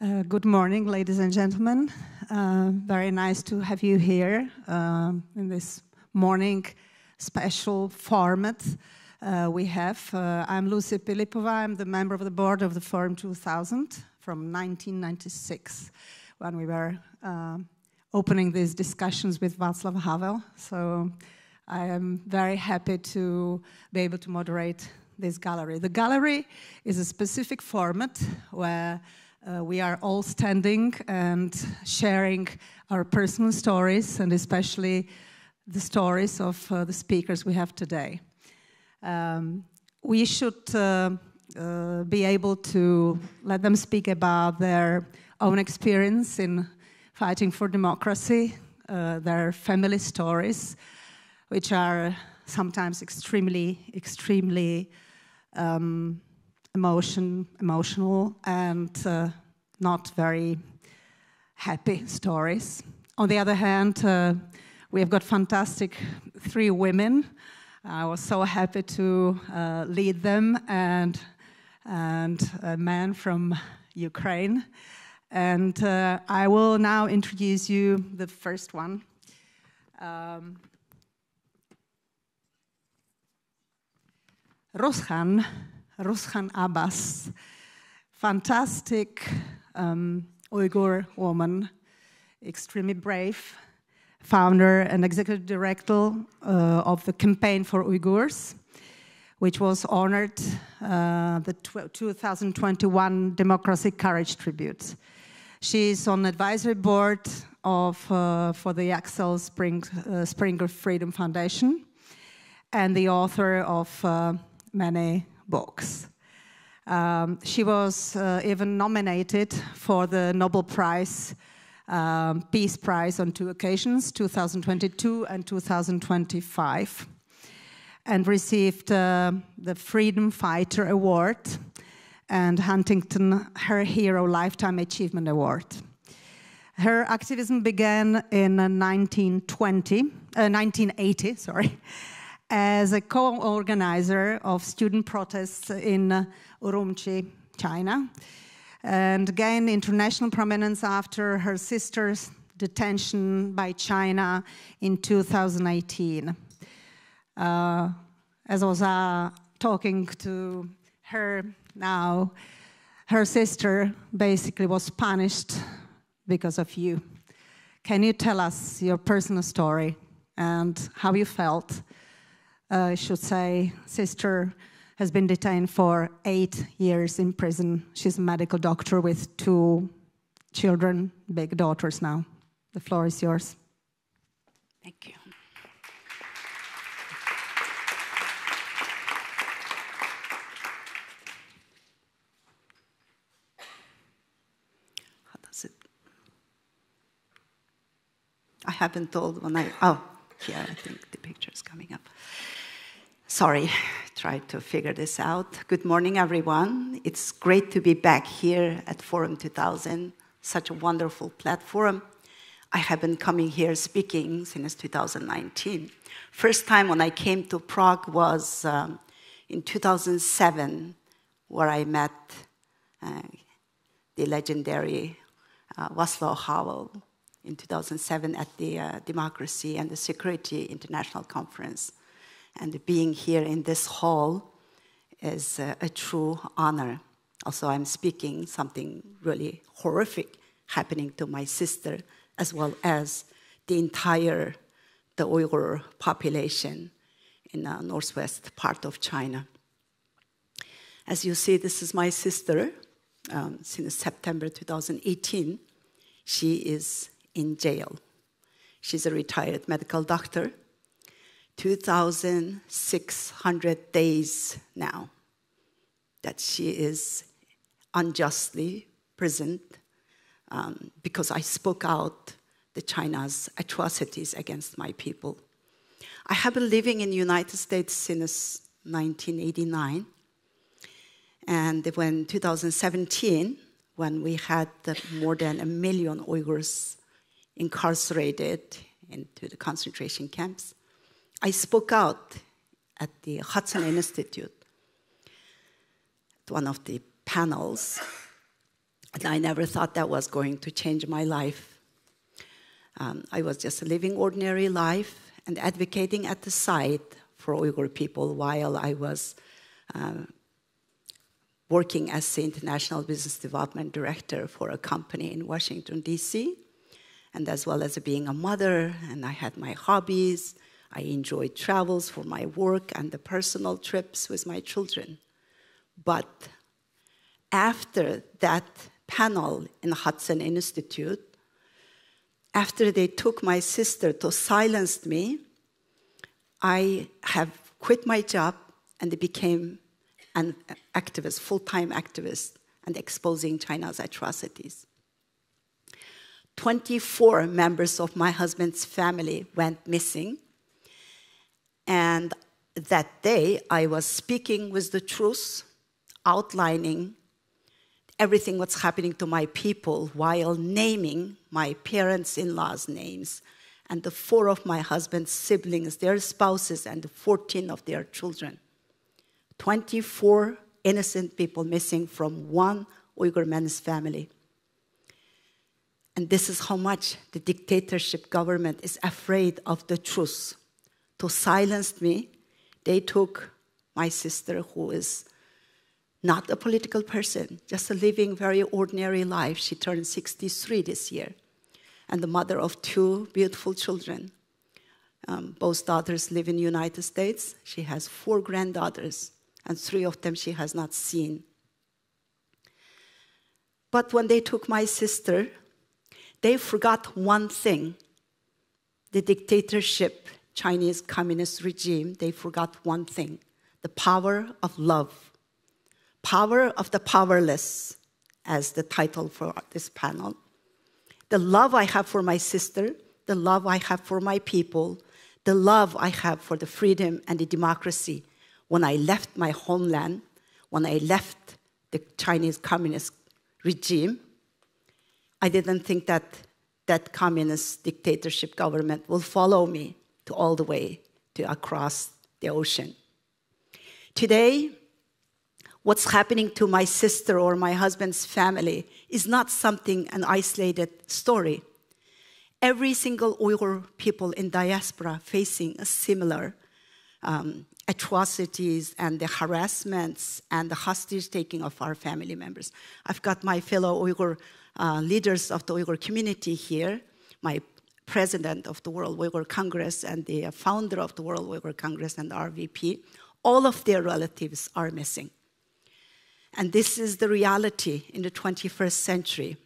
Good morning, ladies and gentlemen. Very nice to have you here in this morning special format we have. I'm Lucie Pilipová. I'm the member of the board of the Forum 2000 from 1996, when we were opening these discussions with Václav Havel. So I am very happy to be able to moderate this gallery. The gallery is a specific format where we are all standing and sharing our personal stories, and especially the stories of the speakers we have today. We should be able to let them speak about their own experience in fighting for democracy, their family stories, which are sometimes extremely emotional and not very happy stories. On the other hand, we have got fantastic 3 women. I was so happy to lead them, and a man from Ukraine. And I will now introduce you the first one. Rushan Abbas, fantastic Uyghur woman, extremely brave, founder and executive director of the Campaign for Uyghurs, which was honored the 2021 Democracy Courage Tribute. She is on advisory board of for the Axel Springer Freedom Foundation and the author of many books. She was even nominated for the Nobel Prize, Peace Prize on 2 occasions, 2022 and 2025, and received the Freedom Fighter Award and Huntington Her Hero Lifetime Achievement Award. Her activism began in 1980, as a co-organizer of student protests in Urumqi, China, and gained international prominence after her sister's detention by China in 2018. As I was talking to her now, her sister basically was punished because of you. Can you tell us your personal story and how you felt? I should say, sister has been detained for 8 years in prison. She's a medical doctor with 2 children, big daughters now. The floor is yours. Thank you. How does it? I haven't told when yeah, I think the picture is coming up. Sorry, try to figure this out. Good morning, everyone. It's great to be back here at Forum 2000, such a wonderful platform. I have been coming here speaking since 2019. First time when I came to Prague was in 2007, where I met the legendary Václav Havel in 2007 at the Democracy and the Security International Conference. And being here in this hall is a true honor. Also, I'm speaking something really horrific happening to my sister, as well as the Uyghur population in the northwest part of China. As you see, this is my sister. Since September 2018, she is in jail. She's a retired medical doctor. 2,600 days now that she is unjustly imprisoned because I spoke out the China's atrocities against my people. I have been living in the United States since 1989. And when 2017, when we had more than 1 million Uyghurs incarcerated into the concentration camps, I spoke out at the Hudson Institute, at one of the panels And I never thought that was going to change my life. I was just living ordinary life and advocating at the side for Uyghur people while I was working as the International Business Development Director for a company in Washington, D.C., and as well as being a mother, and I had my hobbies. I enjoyed travels for my work and the personal trips with my children. But after that panel in the Hudson Institute, after they took my sister to silence me, I have quit my job and became an activist, full-time activist, and exposing China's atrocities. 24 members of my husband's family went missing. And that day, I was speaking with the truth, outlining everything what's happening to my people while naming my parents-in-law's names and the 4 of my husband's siblings, their spouses, and the 14 of their children. 24 innocent people missing from one Uyghur man's family. And this is how much the dictatorship government is afraid of the truth. To silence me, they took my sister, who is not a political person, just a living very ordinary life. She turned 63 this year, and the mother of 2 beautiful children. Both daughters live in the United States. She has 4 granddaughters, and 3 of them she has not seen. But when they took my sister, they forgot one thing. The dictatorship, Chinese communist regime, they forgot one thing: the power of love. Power of the powerless, as the title for this panel. The love I have for my sister, the love I have for my people, the love I have for the freedom and the democracy. When I left my homeland, when I left the Chinese communist regime, I didn't think that that communist dictatorship government will follow me to all the way to across the ocean. Today, what's happening to my sister or my husband's family is not something, an isolated story. Every single Uyghur people in diaspora facing a similar atrocities and the harassments and the hostage-taking of our family members. I've got my fellow Uyghur leaders of the Uyghur community here, my president of the World Uyghur Congress and the founder of the World Uyghur Congress and RVP. All of their relatives are missing. And this is the reality in the 21st century.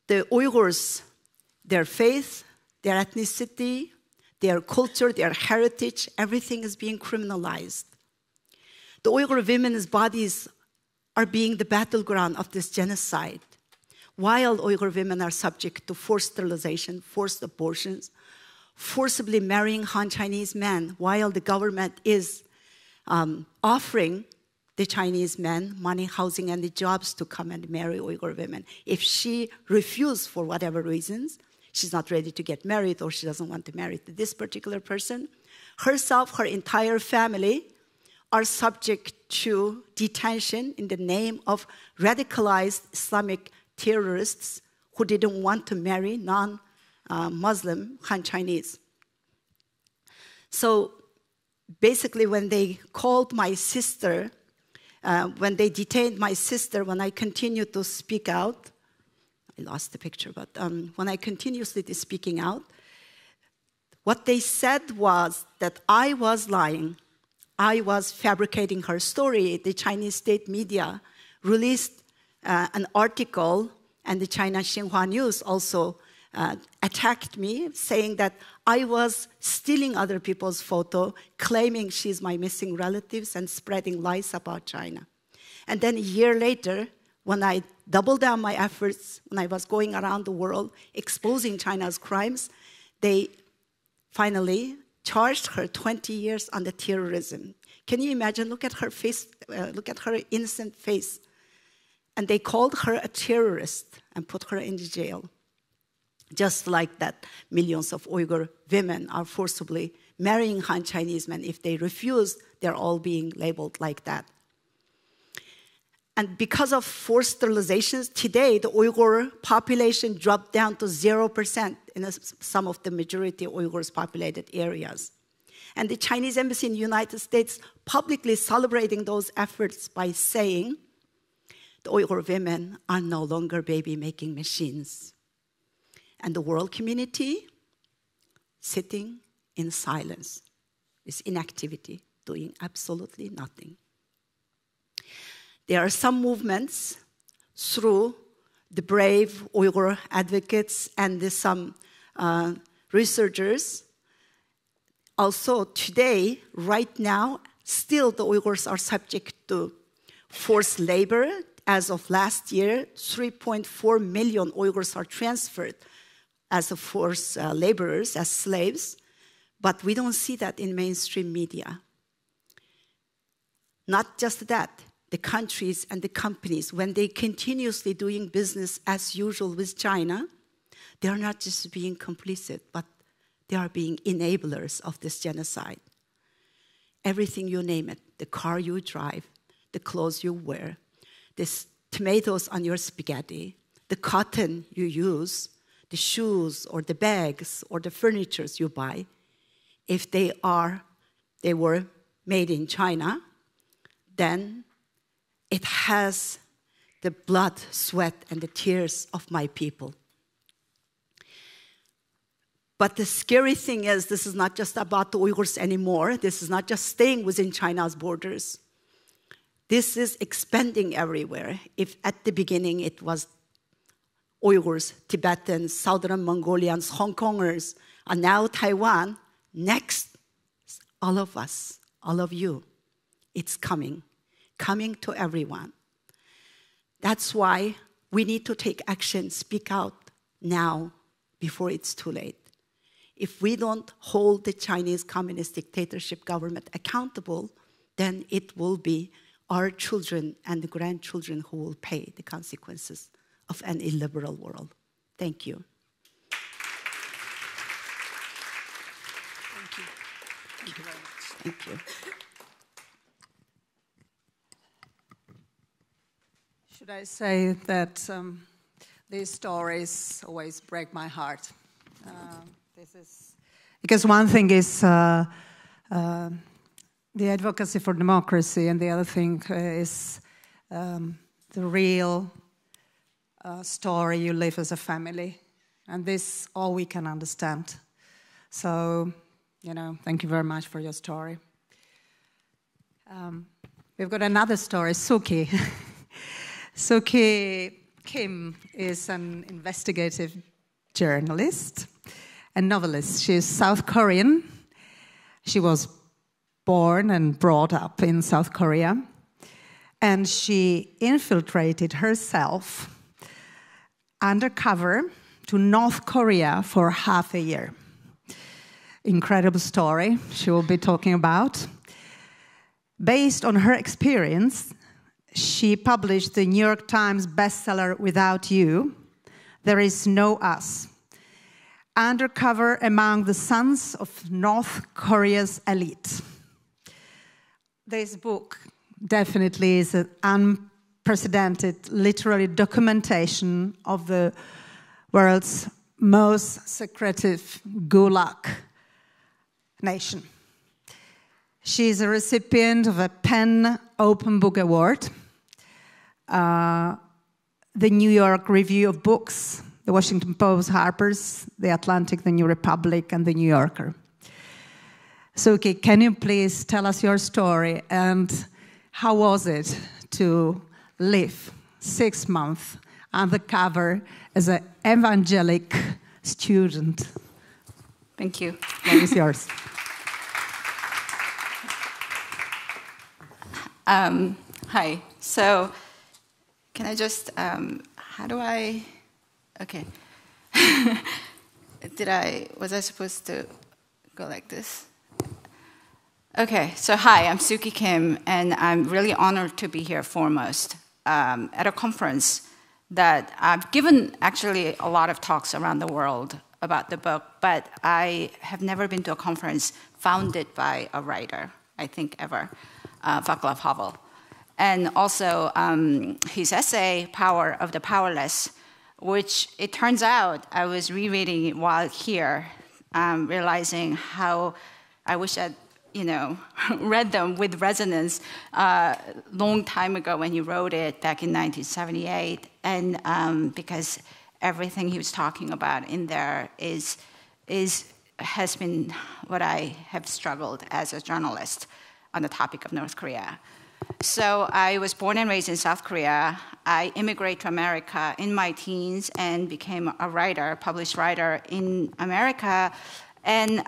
The Uyghurs, their faith, their ethnicity, their culture, their heritage, everything is being criminalized. The Uyghur women's bodies are being the battleground of this genocide. While Uyghur women are subject to forced sterilization, forced abortions, forcibly marrying Han Chinese men, while the government is offering the Chinese men money, housing, and the jobs to come and marry Uyghur women. If she refuses for whatever reasons, she's not ready to get married or she doesn't want to marry this particular person, herself, her entire family are subject to detention in the name of radicalized Islamic terrorists who didn't want to marry non-Muslim Han Chinese. So basically when they called my sister, when they detained my sister, when I continued to speak out, I lost the picture, but when I continuously speaking out, what they said was that I was lying. I was fabricating her story. The Chinese state media released an article, and the China Xinhua News also attacked me, saying that I was stealing other people's photo, claiming she's my missing relatives, and spreading lies about China. And then a year later, when I doubled down my efforts, when I was going around the world exposing China's crimes, they finally charged her 20 years on the terrorism. Can you imagine? Look at her face, look at her innocent face. And they called her a terrorist and put her in jail. Just like that, millions of Uyghur women are forcibly marrying Han Chinese men. If they refuse, they're all being labeled like that. And because of forced sterilizations, today the Uyghur population dropped down to 0% in some of the majority Uyghurs populated areas. And the Chinese embassy in the United States publicly celebrating those efforts by saying, the Uyghur women are no longer baby-making machines. And the world community sitting in silence, is inactivity, doing absolutely nothing. There are some movements through the brave Uyghur advocates and some researchers. Also today, right now, still the Uyghurs are subject to forced labor. As of last year, 3.4 million Uyghurs are transferred as forced laborers, as slaves. But we don't see that in mainstream media. Not just that, the countries and the companies, when they continuously doing business as usual with China, they are not just being complicit, but they are being enablers of this genocide. Everything you name it, the car you drive, the clothes you wear, the tomatoes on your spaghetti, the cotton you use, the shoes or the bags or the furnitures you buy, if they were made in China, then it has the blood, sweat, and the tears of my people. But the scary thing is, this is not just about the Uyghurs anymore. This is not just staying within China's borders. This is expanding everywhere. If at the beginning it was Uyghurs, Tibetans, Southern Mongolians, Hong Kongers, and now Taiwan, next, all of us, all of you, it's coming to everyone. That's why we need to take action, speak out now before it's too late. If we don't hold the Chinese Communist dictatorship government accountable, then it will be our children and the grandchildren who will pay the consequences of an illiberal world. Thank you. Thank you. Thank you very much. Thank you. Should I say that these stories always break my heart? Because one thing is the advocacy for democracy, and the other thing is the real story you live as a family. And this all we can understand. So, thank you very much for your story. We've got another story, Suki. Suki Kim is an investigative journalist and novelist. She's South Korean. She was born and brought up in South Korea. And she infiltrated herself undercover to North Korea for half a year. Incredible story she will be talking about. Based on her experience, she published the New York Times bestseller, Without You, There Is No Us, undercover among the sons of North Korea's elite. This book definitely is an unprecedented literary documentation of the world's most secretive Gulag nation. She is a recipient of a PEN Open Book Award, the New York Review of Books, the Washington Post, Harper's, the Atlantic, the New Republic, and the New Yorker. Suki, can you please tell us your story and how was it to live 6 months undercover as an evangelic student? Thank you. The floor is yours. Hi. So, can I just, how do I, okay. Was I supposed to go like this? Okay, so hi, I'm Suki Kim, and I'm really honored to be here foremost at a conference that I've given actually a lot of talks around the world about the book, but I have never been to a conference founded by a writer, I think ever, Václav Havel. and also his essay, Power of the Powerless, which it turns out I was rereading it while here, realizing how I wish I'd read them with resonance long time ago when he wrote it back in 1978, and because everything he was talking about in there has been what I have struggled as a journalist on the topic of North Korea. So I was born and raised in South Korea. I immigrated to America in my teens and became a writer, published writer in America. And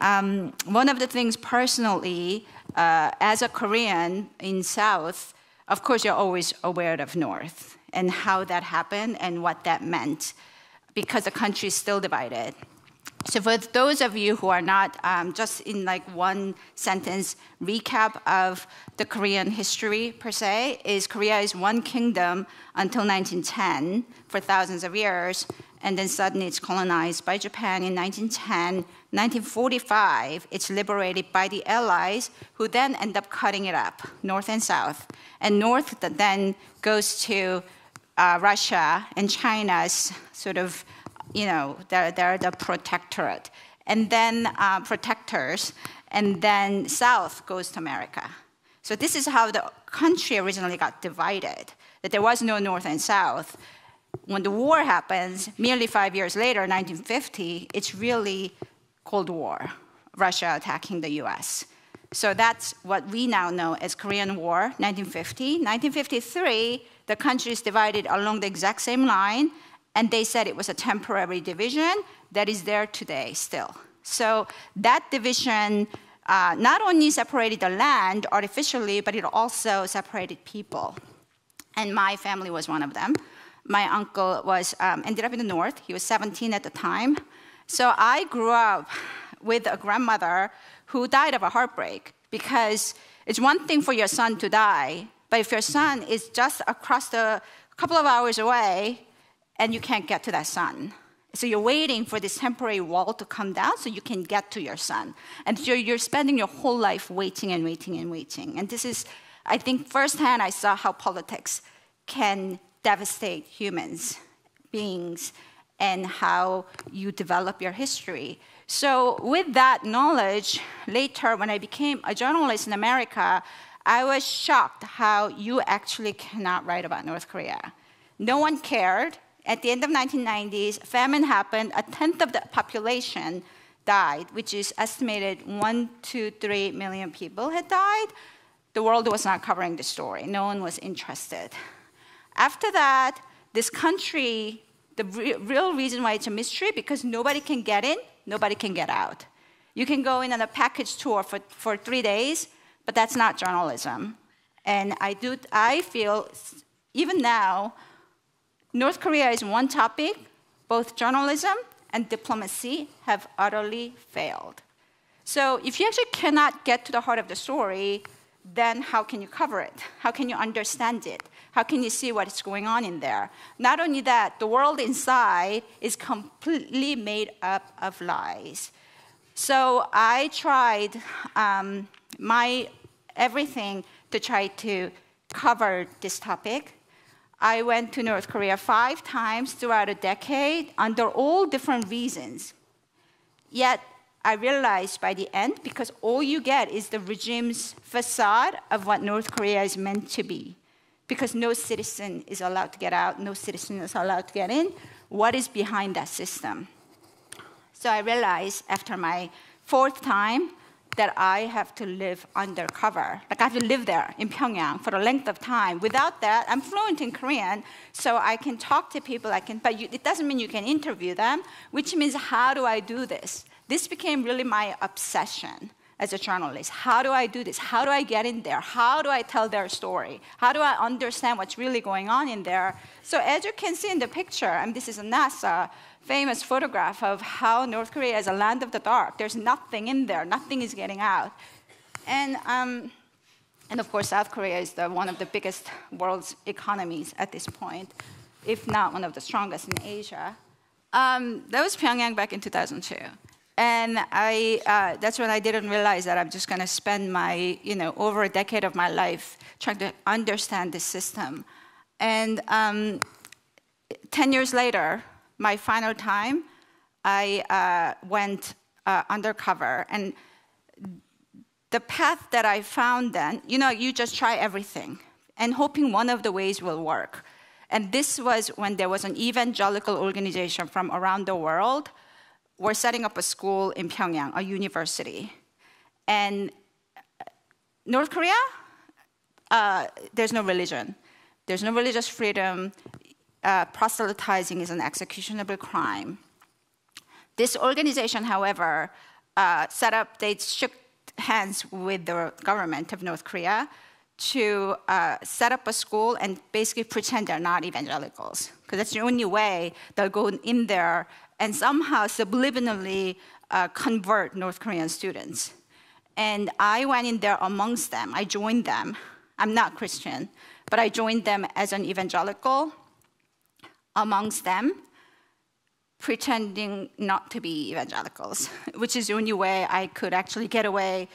one of the things personally, as a Korean in South, of course you're always aware of North and how that happened and what that meant, because the country is still divided. So for those of you who are not, just in like one sentence recap of the Korean history per se, is Korea is one kingdom until 1910 for thousands of years, and then suddenly it's colonized by Japan in 1910. 1945, it's liberated by the Allies, who then end up cutting it up, North and South. And North then goes to Russia and China's sort of, they're the protectorate, and then protectors, and then South goes to America. So this is how the country originally got divided, that there was no North and South. When the war happens, merely 5 years later, 1950, it's really Cold War, Russia attacking the US. So that's what we now know as Korean War, 1950. 1953, the country is divided along the exact same line, and they said it was a temporary division that is there today still. So that division not only separated the land artificially, but it also separated people. And my family was one of them. My uncle ended up in the North. He was 17 at the time. So I grew up with a grandmother who died of a heartbreak, because it's one thing for your son to die, but if your son is just across a couple of hours away, and you can't get to that son. So you're waiting for this temporary wall to come down so you can get to your son. And you're spending your whole life waiting and waiting and waiting. And this is, I think, firsthand I saw how politics can devastate humans, beings, and how you develop your history. So with that knowledge, later when I became a journalist in America, I was shocked how you actually cannot write about North Korea. No one cared. At the end of 1990s, famine happened. 1/10 of the population died, which is estimated 1 to 3 million people had died. The world was not covering the story. No one was interested. After that, this country, the real reason why it's a mystery, because nobody can get in, nobody can get out. You can go in on a package tour for 3 days, but that's not journalism. And I feel, even now, North Korea is one topic. Both journalism and diplomacy have utterly failed. So if you actually cannot get to the heart of the story, then how can you cover it? How can you understand it? How can you see what is going on in there? Not only that, the world inside is completely made up of lies. So I tried my everything to try to cover this topic. I went to North Korea 5 times throughout a decade under all different reasons. Yet I realized by the end, because all you get is the regime's facade of what North Korea is meant to be, because no citizen is allowed to get out, no citizen is allowed to get in, what is behind that system? So I realized after my 4th time that I have to live undercover. Like I have to live there in Pyongyang for a length of time. Without that, I'm fluent in Korean, so I can talk to people, but it doesn't mean you can interview them, which means how do I do this? This became really my obsession as a journalist. How do I do this? How do I get in there? How do I tell their story? How do I understand what's really going on in there? So as you can see in the picture, and this is a NASA famous photograph of how North Korea is a land of the dark. There's nothing in there. Nothing is getting out. And of course, South Korea is one of the biggest world's economies at this point, if not one of the strongest in Asia. That was Pyongyang back in 2002. And that's when I didn't realize that I'm just going to spend my, over a decade of my life trying to understand this system. And 10 years later, my final time, I went undercover. And the path that I found then, you just try everything and hoping one of the ways will work. And this was when there was an evangelical organization from around the world. We're setting up a school in Pyongyang, a university. And North Korea, there's no religion. There's no religious freedom. Proselytizing is an executionable crime. This organization, however, they shook hands with the government of North Korea to set up a school and basically pretend they're not evangelicals. Because that's the only way they'll go in there and somehow subliminally convert North Korean students. And I went in there amongst them. I joined them. I'm not Christian, but I joined them as an evangelical amongst them, pretending not to be evangelicals, which is the only way I could actually get away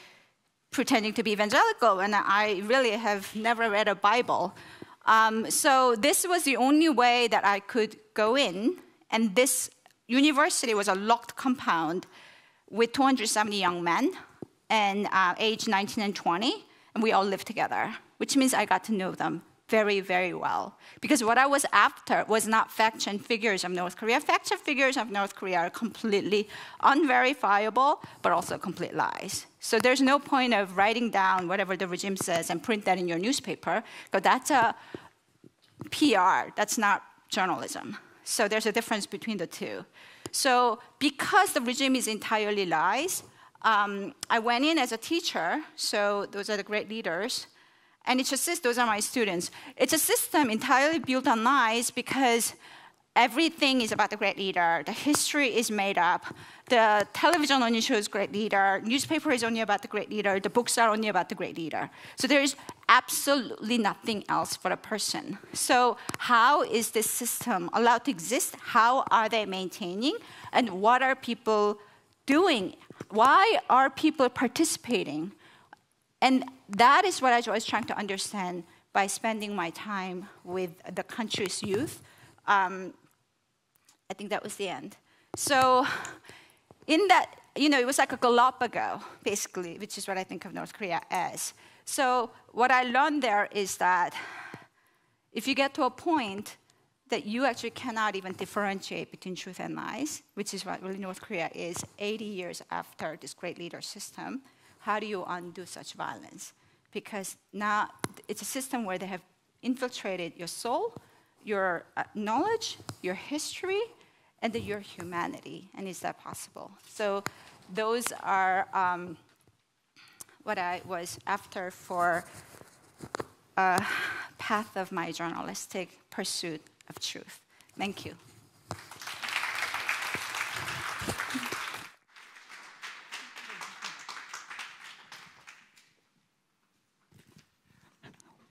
pretending to be evangelical, and I really have never read a Bible. So this was the only way that I could go in, and this university was a locked compound with 270 young men, and aged 19 and 20, and we all lived together, which means I got to know them very, very well. Because what I was after was not facts and figures of North Korea. Facts and figures of North Korea are completely unverifiable, but also complete lies. So there's no point of writing down whatever the regime says and print that in your newspaper, because that's a PR, that's not journalism. So there's a difference between the two. So because the regime is entirely lies, I went in as a teacher, so those are the great leaders, and those are my students. It's a system entirely built on lies because everything is about the great leader. The history is made up. The television only shows great leader. Newspaper is only about the great leader. The books are only about the great leader. So there is absolutely nothing else for a person. So how is this system allowed to exist? How are they maintaining? And what are people doing? Why are people participating? And that is what I was trying to understand by spending my time with the country's youth. I think that was the end. So in that, it was like a Galapagos, basically, which is what I think of North Korea as. So what I learned there is that if you get to a point that you actually cannot even differentiate between truth and lies, which is what really North Korea is 80 years after this great leader system, how do you undo such violence? Because now it's a system where they have infiltrated your soul, your knowledge, your history, and your humanity. And is that possible? So those are what I was after for a path of my journalistic pursuit of truth. Thank you.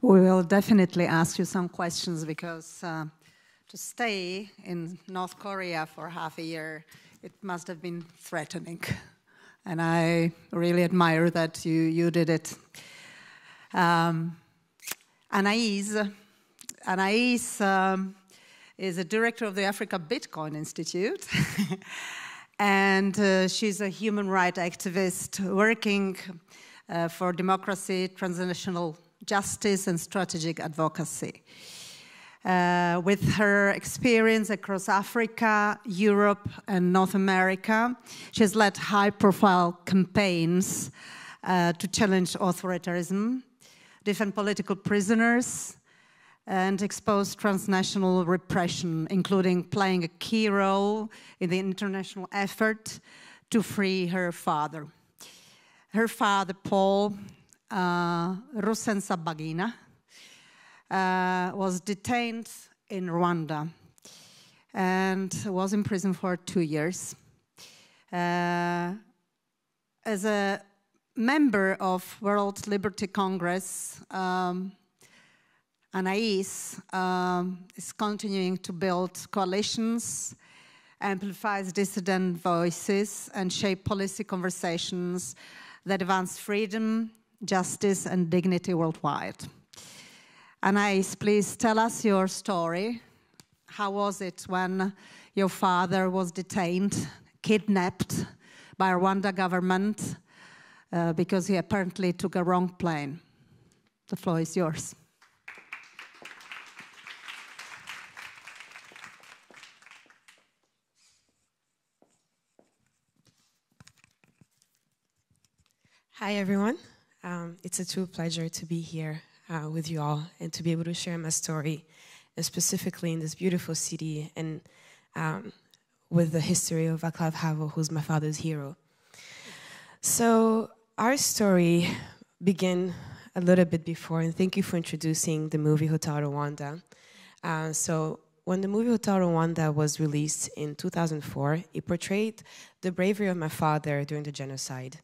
We will definitely ask you some questions because to stay in North Korea for half a year, it must have been threatening. And I really admire that you did it. Anaïse is a director of the Africa Bitcoin Institute. And she's a human rights activist working for democracy, transnational justice, and strategic advocacy. With her experience across Africa, Europe, and North America, she has led high-profile campaigns to challenge authoritarianism, defend political prisoners, and expose transnational repression, including playing a key role in the international effort to free her father. Her father, Paul, Rusesabagina, was detained in Rwanda and was in prison for 2 years. As a member of World Liberty Congress, Anaïse is continuing to build coalitions amplifies dissident voices, and shape policy conversations that advance freedom, justice, and dignity worldwide. Anaïse, please tell us your story. How was it when your father was detained, kidnapped by Rwanda government because he apparently took a wrong plane? The floor is yours. Hi, everyone. It's a true pleasure to be here with you all and to be able to share my story, and specifically in this beautiful city and with the history of Václav Havel, who's my father's hero. So our story began a little bit before, and thank you for introducing the movie Hotel Rwanda. So when the movie Hotel Rwanda was released in 2004, it portrayed the bravery of my father during the genocide.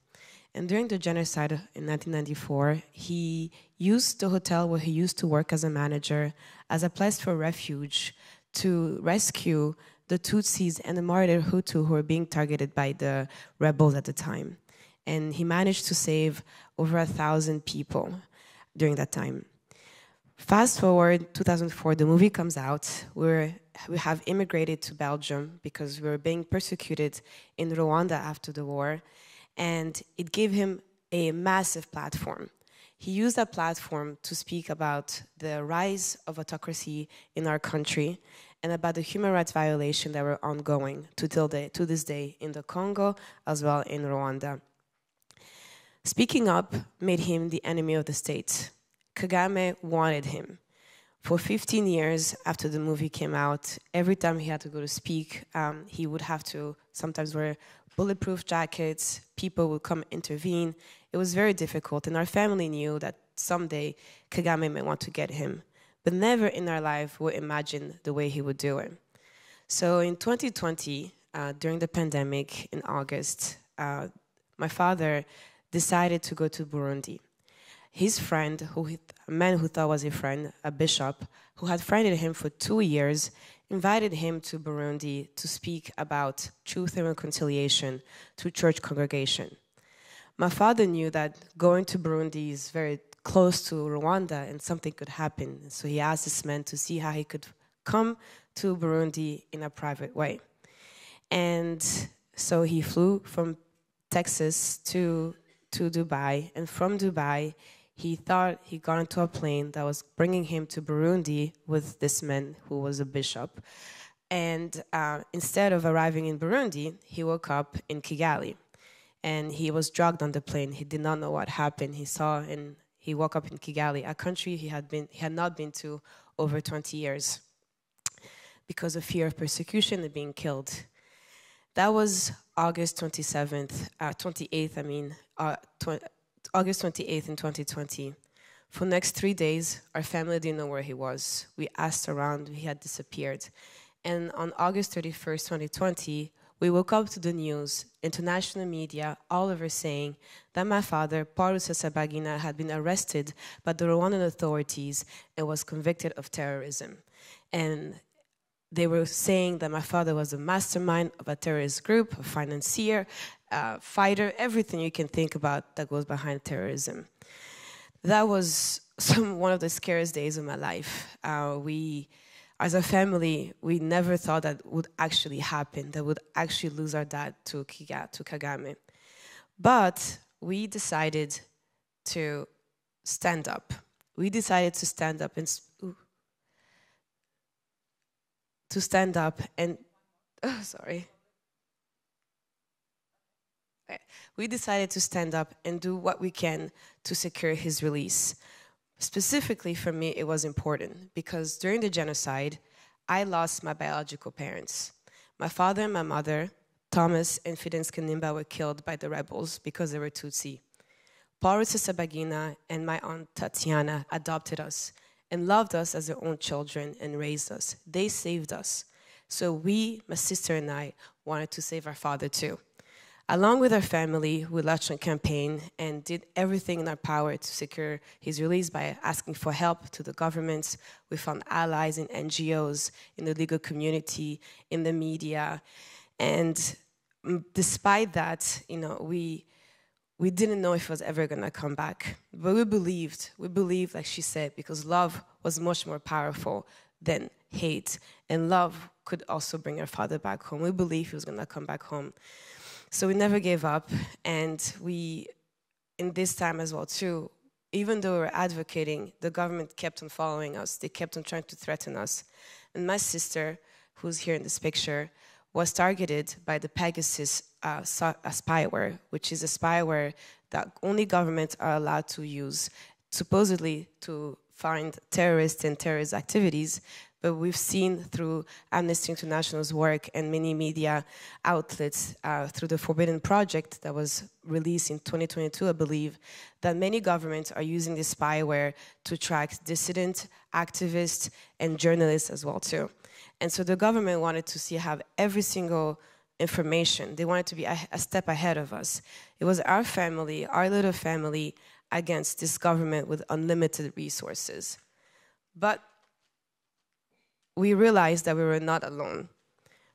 And during the genocide in 1994, he used the hotel where he used to work as a manager as a place for refuge to rescue the Tutsis and the Martyr Hutu who were being targeted by the rebels at the time. And he managed to save over 1,000 people during that time. Fast forward, 2004, the movie comes out. We have immigrated to Belgium because we were being persecuted in Rwanda after the war. And it gave him a massive platform. He used that platform to speak about the rise of autocracy in our country and about the human rights violation that were ongoing to this day in the Congo as well in Rwanda. Speaking up made him the enemy of the state. Kagame wanted him. For 15 years after the movie came out, every time he had to go to speak, he would have to sometimes wear bulletproof jackets, people would come intervene. It was very difficult, and our family knew that someday Kagame may want to get him, but never in our life would imagine the way he would do it. So in 2020, during the pandemic in August, my father decided to go to Burundi. His friend, a man who thought was a friend, a bishop, who had friended him for 2 years, invited him to Burundi to speak about truth and reconciliation to church congregation. My father knew that going to Burundi is very close to Rwanda and something could happen. So he asked this man to see how he could come to Burundi in a private way. And so he flew from Texas to Dubai, and from Dubai, he thought he got into a plane that was bringing him to Burundi with this man who was a bishop. And instead of arriving in Burundi, he woke up in Kigali. And he was drugged on the plane. He did not know what happened. He woke up in Kigali, a country he had not been to over 20 years because of fear of persecution and being killed. That was August 28th, August 28th in 2020. For the next 3 days, our family didn't know where he was. We asked around, he had disappeared. And on August 31st, 2020, we woke up to the news, international media, all over saying that my father, Rusesabagina, had been arrested by the Rwandan authorities and was convicted of terrorism. And they were saying that my father was a mastermind of a terrorist group, a financier, fighter, everything you can think about that goes behind terrorism. That was one of the scariest days of my life. As a family, we never thought that would actually happen, that would actually lose our dad to Kagame. But we decided to stand up. We decided to stand up and we decided to stand up and do what we can to secure his release. Specifically for me, it was important because during the genocide, I lost my biological parents. My father and my mother, Thomas and Fidence Kanimba, were killed by the rebels because they were Tutsi. Rusesabagina and my aunt Tatiana adopted us and loved us as their own children and raised us. They saved us. So we, my sister and I, wanted to save our father too. Along with our family, we launched a campaign and did everything in our power to secure his release by asking for help to the governments. We found allies in NGOs, in the legal community, in the media. And despite that, you know, we didn't know if it was ever going to come back. But we believed, like she said, because love was much more powerful than hate. And love could also bring our father back home. We believed he was going to come back home. So we never gave up, and we, in this time as well too, even though we were advocating, the government kept on following us. They kept on trying to threaten us. And my sister, who's here in this picture, was targeted by the Pegasus spyware, which is a spyware that only governments are allowed to use, supposedly to find terrorists and terrorist activities. But we've seen through Amnesty International's work and many media outlets, through the Forbidden Project that was released in 2022, I believe, that many governments are using this spyware to track dissident activists and journalists as well too. And so the government wanted to have every single information. They wanted to be a step ahead of us. It was our family, our little family, against this government with unlimited resources. But we realized that we were not alone.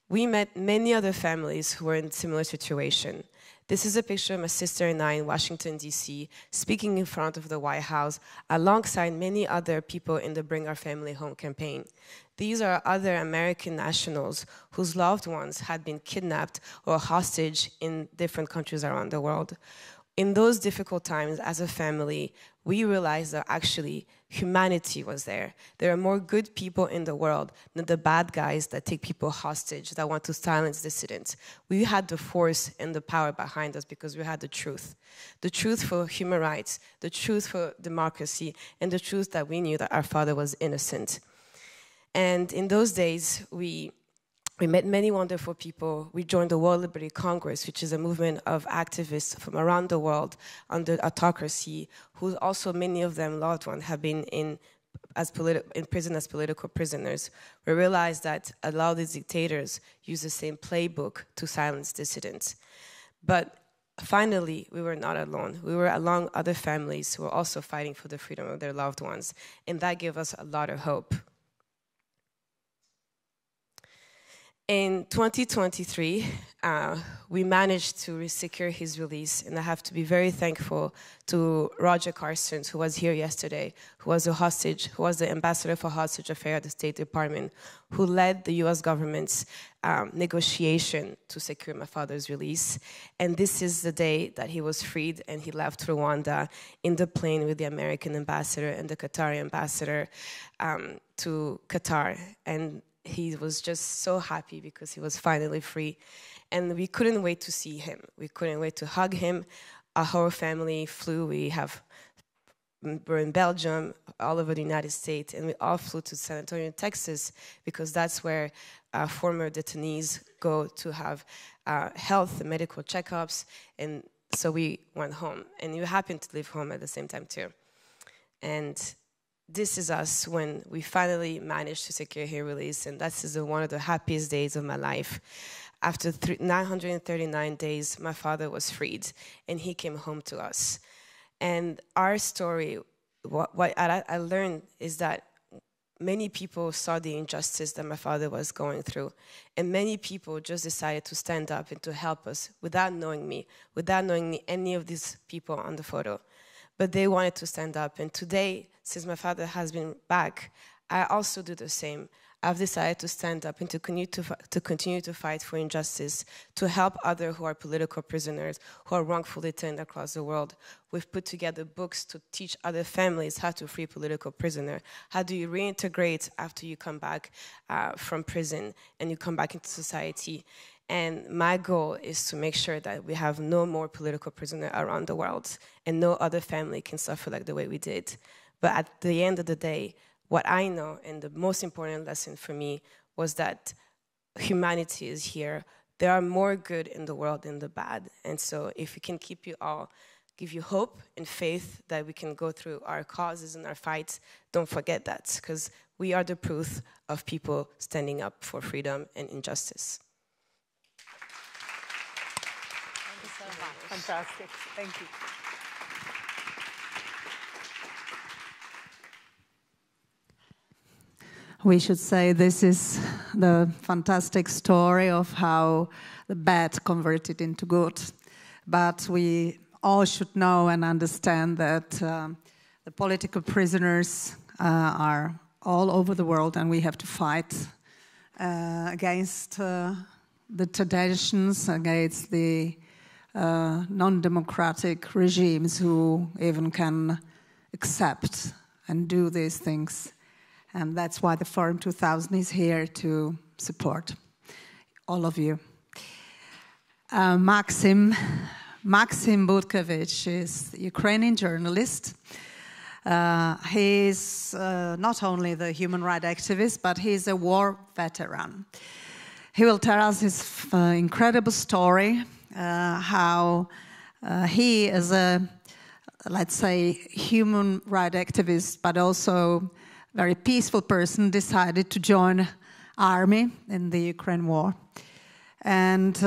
We met many other families who were in a similar situation. This is a picture of my sister and I in Washington, D.C., speaking in front of the White House alongside many other people in the Bring Our Family Home campaign. These are other American nationals whose loved ones had been kidnapped or hostage in different countries around the world. In those difficult times, as a family, we realized that actually humanity was there. There are more good people in the world than the bad guys that take people hostage, that want to silence dissidents. We had the force and the power behind us because we had the truth for human rights, the truth for democracy, and the truth that we knew that our father was innocent. And in those days, we met many wonderful people. We joined the World Liberty Congress, which is a movement of activists from around the world under autocracy, who also, many of them, loved ones, have been in prison as political prisoners. We realized that a lot of these dictators use the same playbook to silence dissidents. But finally, we were not alone. We were along other families who were also fighting for the freedom of their loved ones. And that gave us a lot of hope. In 2023, we managed to secure his release, and I have to be very thankful to Roger Carstens, who was here yesterday, who was the ambassador for hostage affairs at the State Department, who led the U.S. government's negotiation to secure my father's release. And this is the day that he was freed, and he left Rwanda in the plane with the American ambassador and the Qatari ambassador to Qatar. And he was just so happy because he was finally free. And we couldn't wait to see him. We couldn't wait to hug him. Our whole family flew. We're in Belgium, all over the United States, and we all flew to San Antonio, Texas, because that's where former detainees go to have health and medical checkups. And so we went home. And you happened to live home at the same time, too. And this is us when we finally managed to secure his release, and that is one of the happiest days of my life. After 939 days, my father was freed, and he came home to us. And our story, what I learned is that many people saw the injustice that my father was going through, and many people just decided to stand up and to help us without knowing me, any of these people on the photo. But they wanted to stand up, and today, since my father has been back, I also do the same. I've decided to stand up and to continue to fight for injustice, to help others who are political prisoners, who are wrongfully detained across the world. We've put together books to teach other families how to free political prisoners. How do you reintegrate after you come back from prison and you come back into society? And my goal is to make sure that we have no more political prisoners around the world and no other family can suffer like the way we did. But at the end of the day, what I know, and the most important lesson for me, was that humanity is here. There are more good in the world than the bad. And so if we can give you hope and faith that we can go through our causes and our fights, don't forget that, because we are the proof of people standing up for freedom and injustice. so much. Fantastic. Thank you. We should say this is the fantastic story of how the bad converted into good. But we all should know and understand that the political prisoners are all over the world, and we have to fight against the traditions, against the non-democratic regimes who even can accept and do these things. And that's why the Forum 2000 is here to support all of you. Maksym Butkevych is a Ukrainian journalist. He's not only the human rights activist, but he's a war veteran. He will tell us his incredible story, how he is a, let's say, human rights activist, but also very peaceful person, decided to join army in the Ukraine war and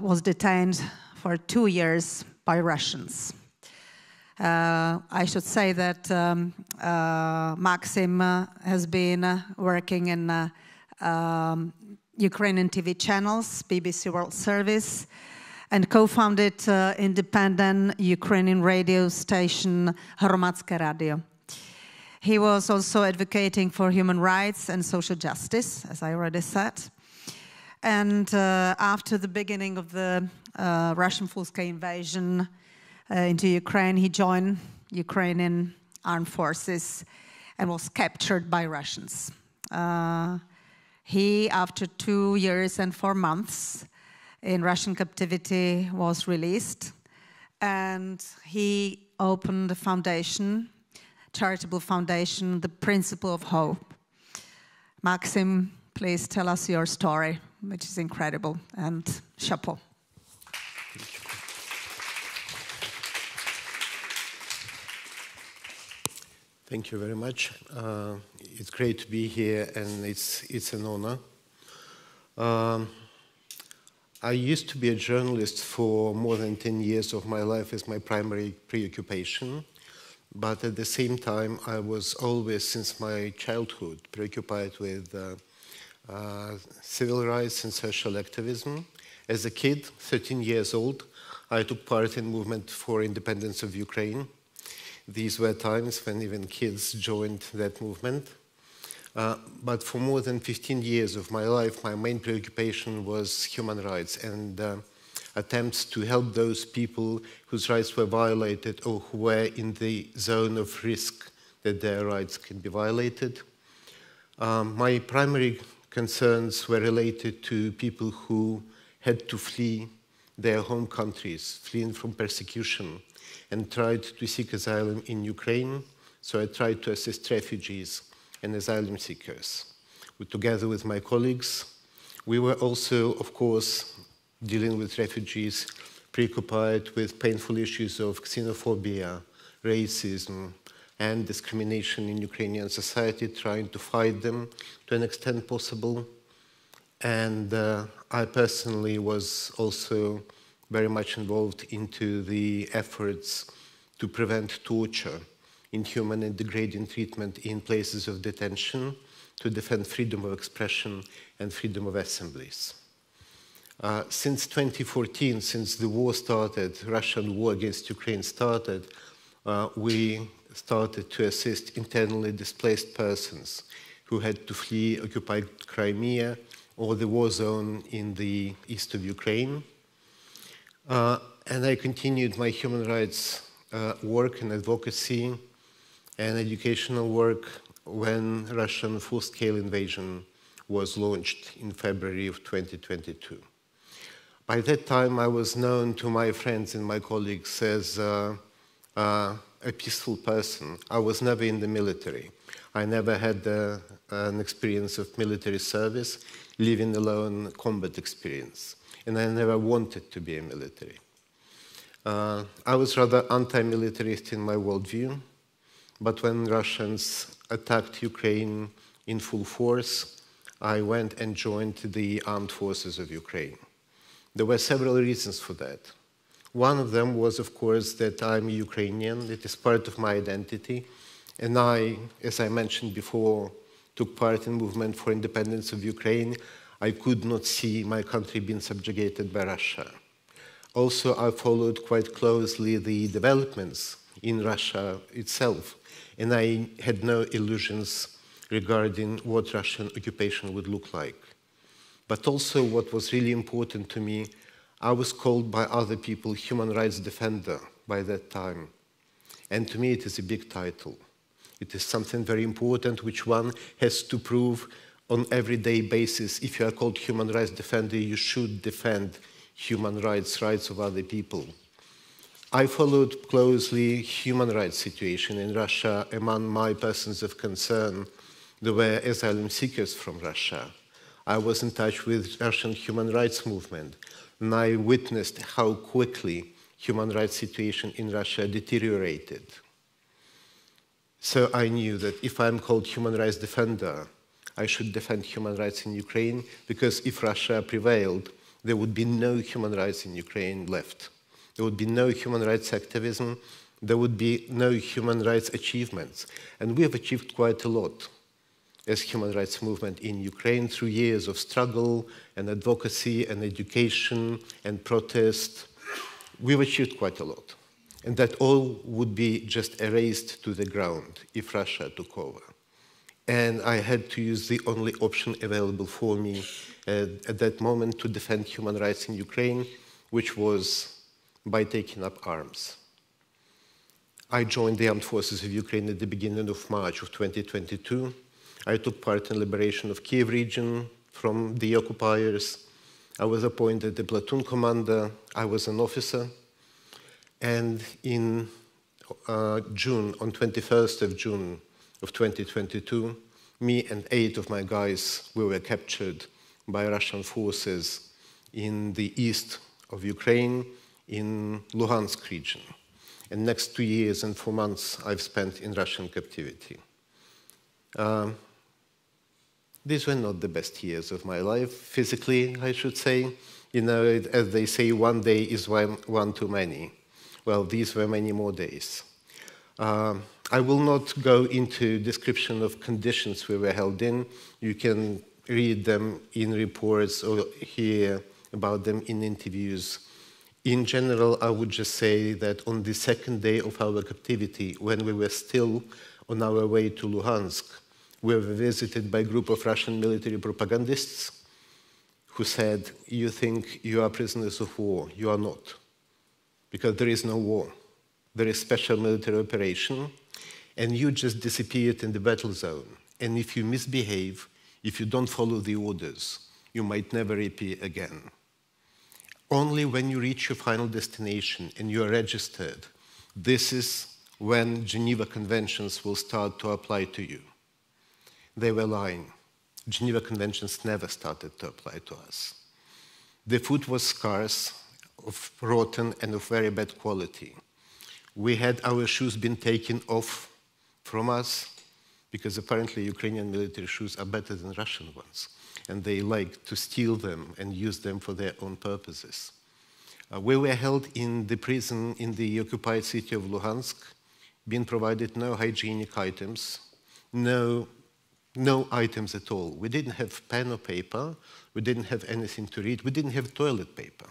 was detained for 2 years by Russians. I should say that Maksym has been working in Ukrainian TV channels, BBC World Service, and co-founded independent Ukrainian radio station Hromadske Radio. He was also advocating for human rights and social justice, as I already said. And after the beginning of the Russian full-scale invasion into Ukraine, he joined Ukrainian armed forces and was captured by Russians. He, after 2 years and 4 months in Russian captivity, was released, and he opened a foundation, charitable foundation, the Principle of Hope. Maksym, please tell us your story, which is incredible, and chapeau. Thank you very much. It's great to be here, and it's an honor. I used to be a journalist for more than 10 years of my life as my primary preoccupation. But at the same time, I was always, since my childhood, preoccupied with civil rights and social activism. As a kid, 13 years old, I took part in the movement for independence of Ukraine. These were times when even kids joined that movement. But for more than 15 years of my life, my main preoccupation was human rights and attempts to help those people whose rights were violated or who were in the zone of risk that their rights can be violated. My primary concerns were related to people who had to flee their home countries, fleeing from persecution, and tried to seek asylum in Ukraine. So I tried to assist refugees and asylum seekers. Together with my colleagues, we were also, of course, dealing with refugees, preoccupied with painful issues of xenophobia, racism, and discrimination in Ukrainian society, trying to fight them to an extent possible. And I personally was also very much involved into the efforts to prevent torture, inhuman and degrading treatment in places of detention, to defend freedom of expression and freedom of assemblies. Since 2014, since the war started, Russian war against Ukraine started, we started to assist internally displaced persons who had to flee occupied Crimea or the war zone in the east of Ukraine. And I continued my human rights work and advocacy and educational work when Russian full-scale invasion was launched in February of 2022. By that time, I was known to my friends and my colleagues as a peaceful person. I was never in the military. I never had an experience of military service, living alone combat experience. And I never wanted to be a military. I was rather anti-militarist in my worldview, but when Russians attacked Ukraine in full force, I went and joined the armed forces of Ukraine. There were several reasons for that. One of them was, of course, that I'm Ukrainian. It is part of my identity. And I, as I mentioned before, took part in movement for independence of Ukraine. I could not see my country being subjugated by Russia. Also, I followed quite closely the developments in Russia itself, and I had no illusions regarding what Russian occupation would look like. But also, what was really important to me, I was called by other people human rights defender by that time. And to me, it is a big title. It is something very important which one has to prove on an everyday basis. If you are called human rights defender, you should defend human rights of other people. I followed closely human rights situation in Russia. Among my persons of concern, there were asylum seekers from Russia. I was in touch with Russian human rights movement, and I witnessed how quickly human rights situation in Russia deteriorated. So I knew that if I'm called human rights defender, I should defend human rights in Ukraine, because if Russia prevailed, there would be no human rights in Ukraine left. There would be no human rights activism. There would be no human rights achievements. And we have achieved quite a lot as human rights movement in Ukraine through years of struggle and advocacy and education and protest. We've achieved quite a lot. And that all would be just erased to the ground if Russia took over. And I had to use the only option available for me at that moment to defend human rights in Ukraine, which was by taking up arms. I joined the armed forces of Ukraine at the beginning of March of 2022. I took part in liberation of Kiev region from the occupiers. I was appointed a platoon commander. I was an officer. And in June, on 21st of June of 2022, me and 8 of my guys, we were captured by Russian forces in the east of Ukraine, in Luhansk region. And next 2 years and 4 months I've spent in Russian captivity. These were not the best years of my life, physically, I should say. You know, as they say, one day is one too many. Well, these were many more days. I will not go into description of conditions we were held in. You can read them in reports or hear about them in interviews. In general, I would just say that on the second day of our captivity, when we were still on our way to Luhansk, we were visited by a group of Russian military propagandists who said, "You think you are prisoners of war. You are not. Because there is no war. There is special military operation, and you just disappeared in the battle zone. And if you misbehave, if you don't follow the orders, you might never appear again. Only when you reach your final destination and you are registered, this is when Geneva Conventions will start to apply to you." They were lying. Geneva Conventions never started to apply to us. The food was scarce, of rotten and of very bad quality. We had our shoes been taken off from us, because apparently Ukrainian military shoes are better than Russian ones, and they like to steal them and use them for their own purposes. We were held in the prison in the occupied city of Luhansk, being provided no hygienic items, no items at all. We didn't have pen or paper, we didn't have anything to read, we didn't have toilet paper,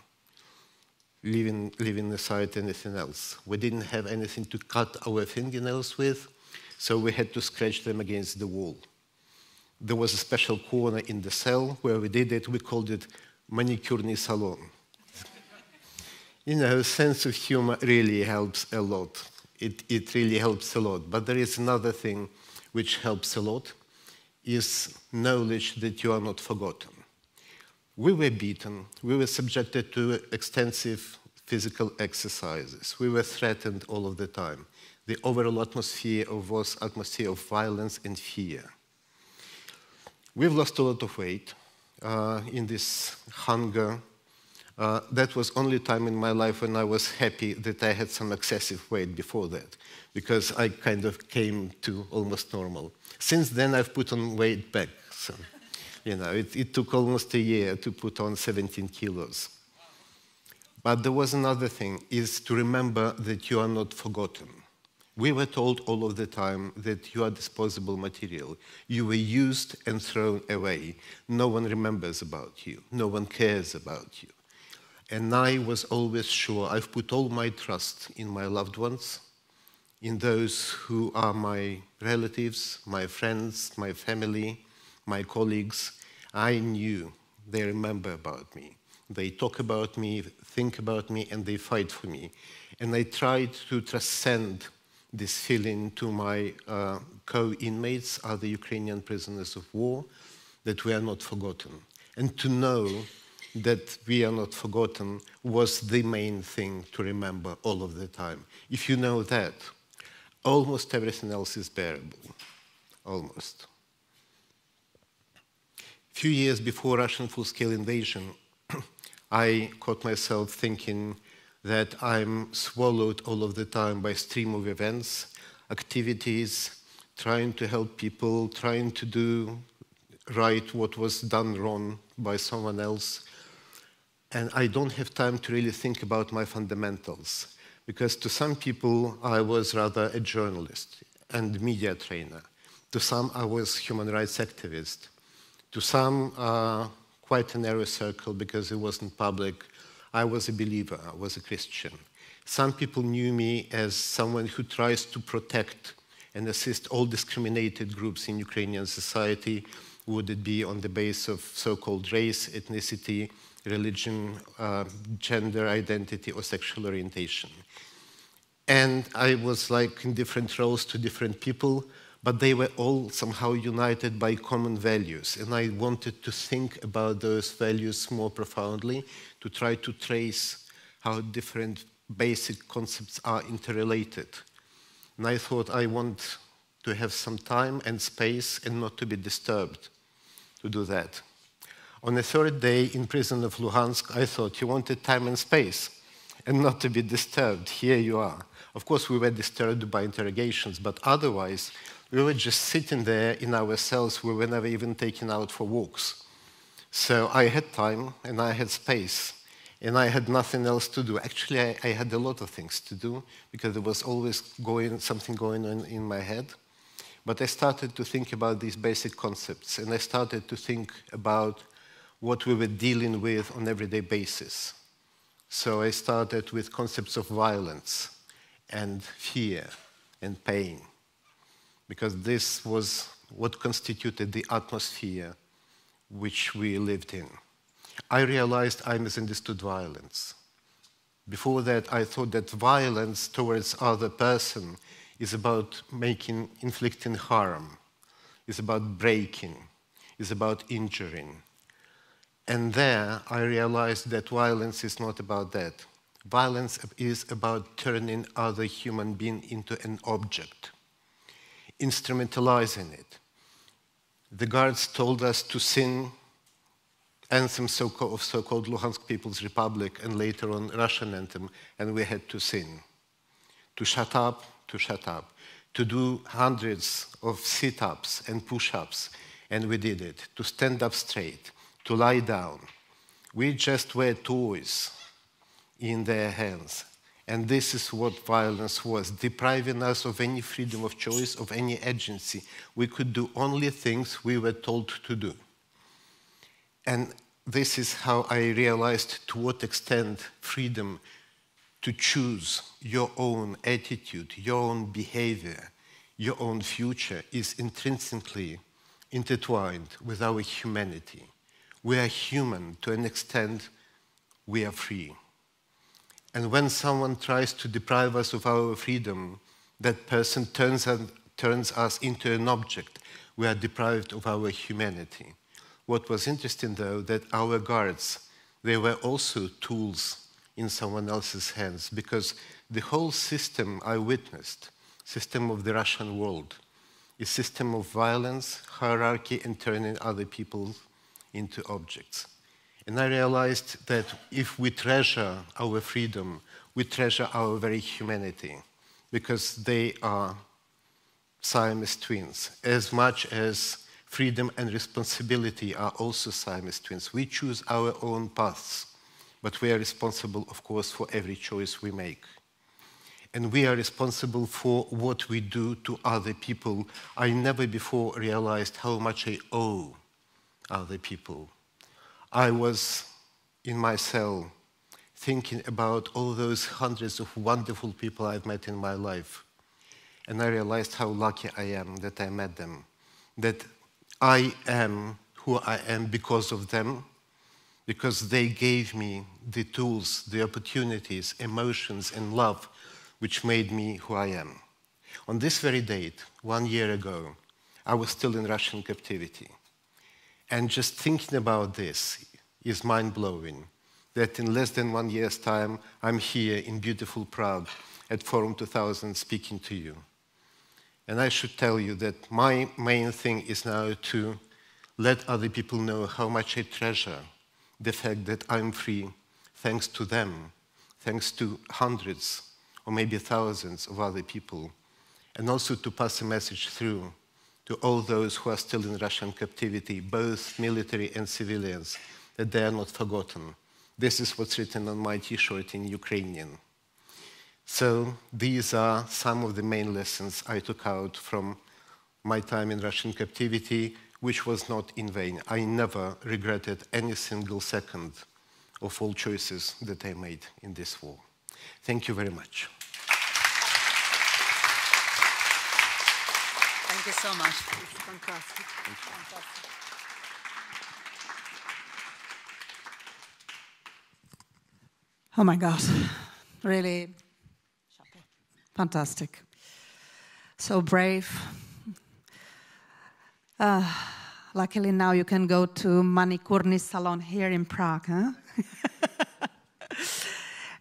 leaving aside anything else. We didn't have anything to cut our fingernails with, so we had to scratch them against the wall. There was a special corner in the cell where we did it. We called it manicurny salon. You know, sense of humor really helps a lot. It really helps a lot. But there is another thing which helps a lot, is knowledge that you are not forgotten. We were beaten. We were subjected to extensive physical exercises. We were threatened all of the time. The overall atmosphere was atmosphere of violence and fear. We've lost a lot of weight in this hunger. That was only time in my life when I was happy that I had some excessive weight before that, because I kind of came to almost normal. Since then, I've put on weight back. So, you know, it took almost a year to put on 17 kilos. But there was another thing, is to remember that you are not forgotten. We were told all of the time that you are disposable material. You were used and thrown away. No one remembers about you. No one cares about you. And I was always sure, I've put all my trust in my loved ones, in those who are my relatives, my friends, my family, my colleagues. I knew they remember about me. They talk about me, think about me, and they fight for me. And I tried to transcend this feeling to my co-inmates, other Ukrainian prisoners of war, that we are not forgotten. And to know that we are not forgotten was the main thing to remember all of the time. If you know that, almost everything else is bearable. Almost. A few years before Russian full-scale invasion, I caught myself thinking that I'm swallowed all of the time by stream of events, activities, trying to help people, trying to do right what was done wrong by someone else. And I don't have time to really think about my fundamentals, because to some people I was rather a journalist and media trainer. To some I was human rights activist. To some, quite a narrow circle because it wasn't public, I was a believer, I was a Christian. Some people knew me as someone who tries to protect and assist all discriminated groups in Ukrainian society, would it be on the basis of so-called race, ethnicity, religion, gender identity, or sexual orientation. And I was like in different roles to different people, but they were all somehow united by common values. And I wanted to think about those values more profoundly, to try to trace how different basic concepts are interrelated. And I thought I want to have some time and space and not to be disturbed to do that. On the third day in prison of Luhansk, I thought you wanted time and space and not to be disturbed. Here you are. Of course, we were disturbed by interrogations, but otherwise, we were just sitting there in our cells. We were never even taken out for walks. So I had time and I had space and I had nothing else to do. Actually, I had a lot of things to do because there was always something going on in my head. But I started to think about these basic concepts and I started to think about what we were dealing with on an everyday basis. So I started with concepts of violence and fear and pain, because this was what constituted the atmosphere which we lived in. I realized I misunderstood violence. Before that, I thought that violence towards other person is about inflicting harm, is about breaking, is about injuring. And there, I realized that violence is not about that. Violence is about turning other human being into an object, instrumentalizing it. The guards told us to sing anthem of so-called Luhansk People's Republic and later on Russian anthem, and we had to sing. To shut up, to do hundreds of sit-ups and push-ups, and we did it. To stand up straight, to lie down. We just were toys in their hands. And this is what violence was, depriving us of any freedom of choice, of any agency. We could do only things we were told to do. And this is how I realized to what extent freedom to choose your own attitude, your own behavior, your own future is intrinsically intertwined with our humanity. We are human to an extent, we are free. And when someone tries to deprive us of our freedom, that person turns us into an object. We are deprived of our humanity. What was interesting, though, that our guards, they were also tools in someone else's hands, because the whole system I witnessed, system of the Russian world, is a system of violence, hierarchy, and turning other people into objects. And I realized that if we treasure our freedom, we treasure our very humanity, because they are Siamese twins, as much as freedom and responsibility are also Siamese twins. We choose our own paths, but we are responsible, of course, for every choice we make. And we are responsible for what we do to other people. I never before realized how much I owe other people. I was in my cell thinking about all those hundreds of wonderful people I've met in my life. And I realized how lucky I am that I met them, that I am who I am because of them, because they gave me the tools, the opportunities, emotions, and love which made me who I am. On this very date, 1 year ago, I was still in Russian captivity. And just thinking about this is mind-blowing, that in less than 1 year's time, I'm here in beautiful Prague at Forum 2000 speaking to you. And I should tell you that my main thing is now to let other people know how much I treasure the fact that I'm free, thanks to them, thanks to hundreds or maybe thousands of other people, and also to pass a message through to all those who are still in Russian captivity, both military and civilians, that they are not forgotten. This is what's written on my T-shirt in Ukrainian. So these are some of the main lessons I took out from my time in Russian captivity, which was not in vain. I never regretted any single second of all choices that I made in this war. Thank you very much. Thank you so much. It's fantastic. Fantastic. Oh my God, really fantastic. So brave. Luckily now you can go to Manikurny salon here in Prague, huh?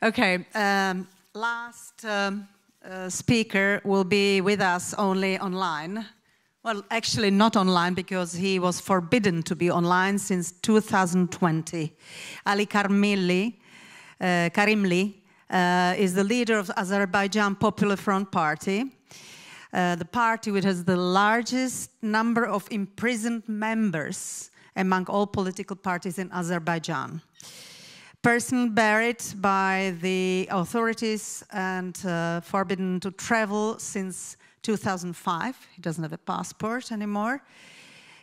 Okay, last speaker will be with us only online. Well, actually not online because he was forbidden to be online since 2020. Ali Karimli is the leader of Azerbaijan Popular Front Party, the party which has the largest number of imprisoned members among all political parties in Azerbaijan. Person buried by the authorities and forbidden to travel since 2005. He doesn't have a passport anymore.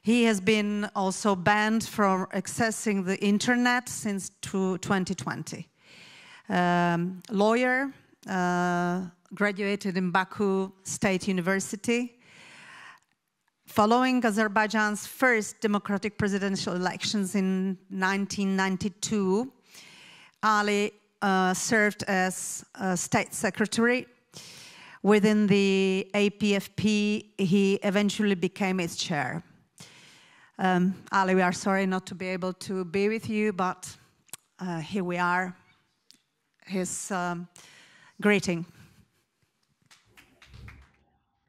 He has been also banned from accessing the internet since 2020. Lawyer, graduated in Baku State University. Following Azerbaijan's first democratic presidential elections in 1992, Ali served as state secretary. Within the APFP, he eventually became its chair. Ali, we are sorry not to be able to be with you, but here we are. His greeting.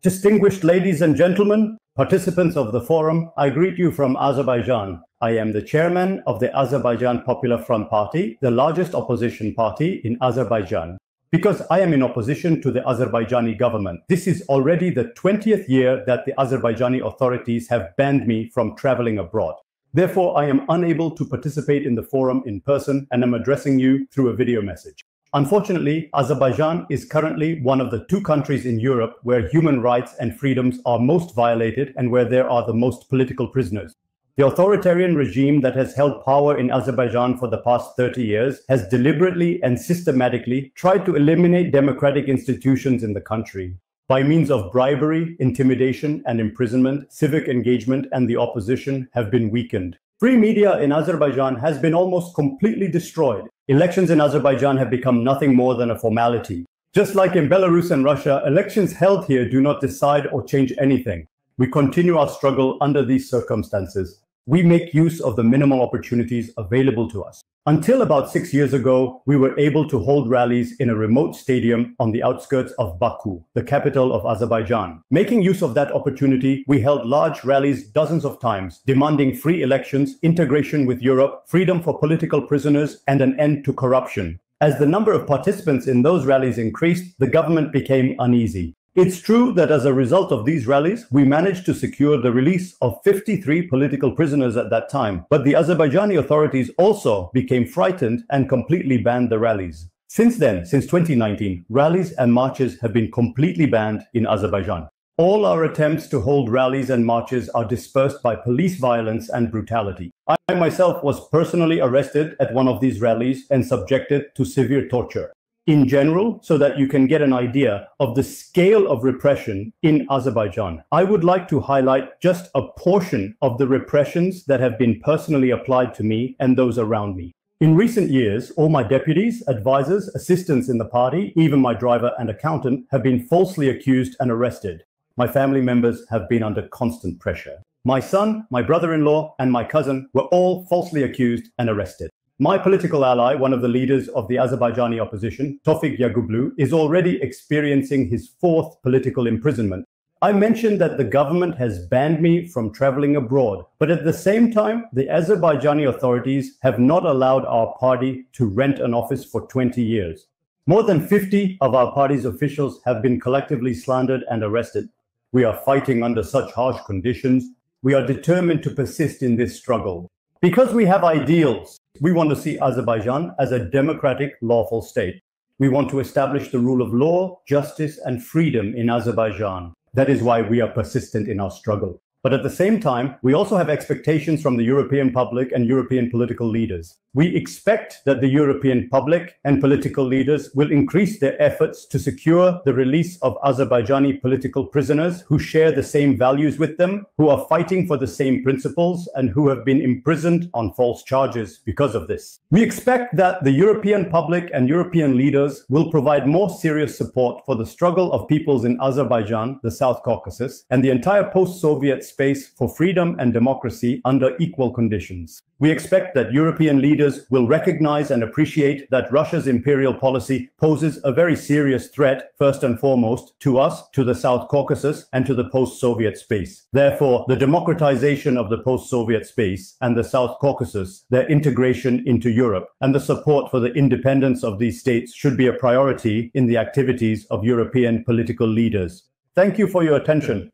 Distinguished ladies and gentlemen, participants of the forum, I greet you from Azerbaijan. I am the chairman of the Azerbaijan Popular Front Party, the largest opposition party in Azerbaijan. Because I am in opposition to the Azerbaijani government, this is already the 20th year that the Azerbaijani authorities have banned me from traveling abroad. Therefore, I am unable to participate in the forum in person and am addressing you through a video message. Unfortunately, Azerbaijan is currently one of the 2 countries in Europe where human rights and freedoms are most violated and where there are the most political prisoners. The authoritarian regime that has held power in Azerbaijan for the past 30 years has deliberately and systematically tried to eliminate democratic institutions in the country. By means of bribery, intimidation, and imprisonment, civic engagement and the opposition have been weakened. Free media in Azerbaijan has been almost completely destroyed. Elections in Azerbaijan have become nothing more than a formality. Just like in Belarus and Russia, elections held here do not decide or change anything. We continue our struggle under these circumstances. We make use of the minimal opportunities available to us. Until about 6 years ago, we were able to hold rallies in a remote stadium on the outskirts of Baku, the capital of Azerbaijan. Making use of that opportunity, we held large rallies dozens of times, demanding free elections, integration with Europe, freedom for political prisoners, and an end to corruption. As the number of participants in those rallies increased, the government became uneasy. It's true that as a result of these rallies, we managed to secure the release of 53 political prisoners at that time, but the Azerbaijani authorities also became frightened and completely banned the rallies. Since then, since 2019, rallies and marches have been completely banned in Azerbaijan. All our attempts to hold rallies and marches are dispersed by police violence and brutality. I myself was personally arrested at one of these rallies and subjected to severe torture. In general, so that you can get an idea of the scale of repression in Azerbaijan, I would like to highlight just a portion of the repressions that have been personally applied to me and those around me. In recent years, all my deputies, advisors, assistants in the party, even my driver and accountant, have been falsely accused and arrested. My family members have been under constant pressure. My son, my brother-in-law, and my cousin were all falsely accused and arrested. My political ally, one of the leaders of the Azerbaijani opposition, Tofik Yagublu, is already experiencing his 4th political imprisonment. I mentioned that the government has banned me from traveling abroad, but at the same time, the Azerbaijani authorities have not allowed our party to rent an office for 20 years. More than 50 of our party's officials have been collectively slandered and arrested. We are fighting under such harsh conditions. We are determined to persist in this struggle. Because we have ideals, we want to see Azerbaijan as a democratic, lawful state. We want to establish the rule of law, justice, and freedom in Azerbaijan. That is why we are persistent in our struggle. But at the same time, we also have expectations from the European public and European political leaders. We expect that the European public and political leaders will increase their efforts to secure the release of Azerbaijani political prisoners who share the same values with them, who are fighting for the same principles, and who have been imprisoned on false charges because of this. We expect that the European public and European leaders will provide more serious support for the struggle of peoples in Azerbaijan, the South Caucasus, and the entire post-Soviet space for freedom and democracy under equal conditions. We expect that European leaders will recognize and appreciate that Russia's imperial policy poses a very serious threat, first and foremost, to us, to the South Caucasus, and to the post-Soviet space. Therefore, the democratization of the post-Soviet space and the South Caucasus, their integration into Europe, and the support for the independence of these states should be a priority in the activities of European political leaders. Thank you for your attention.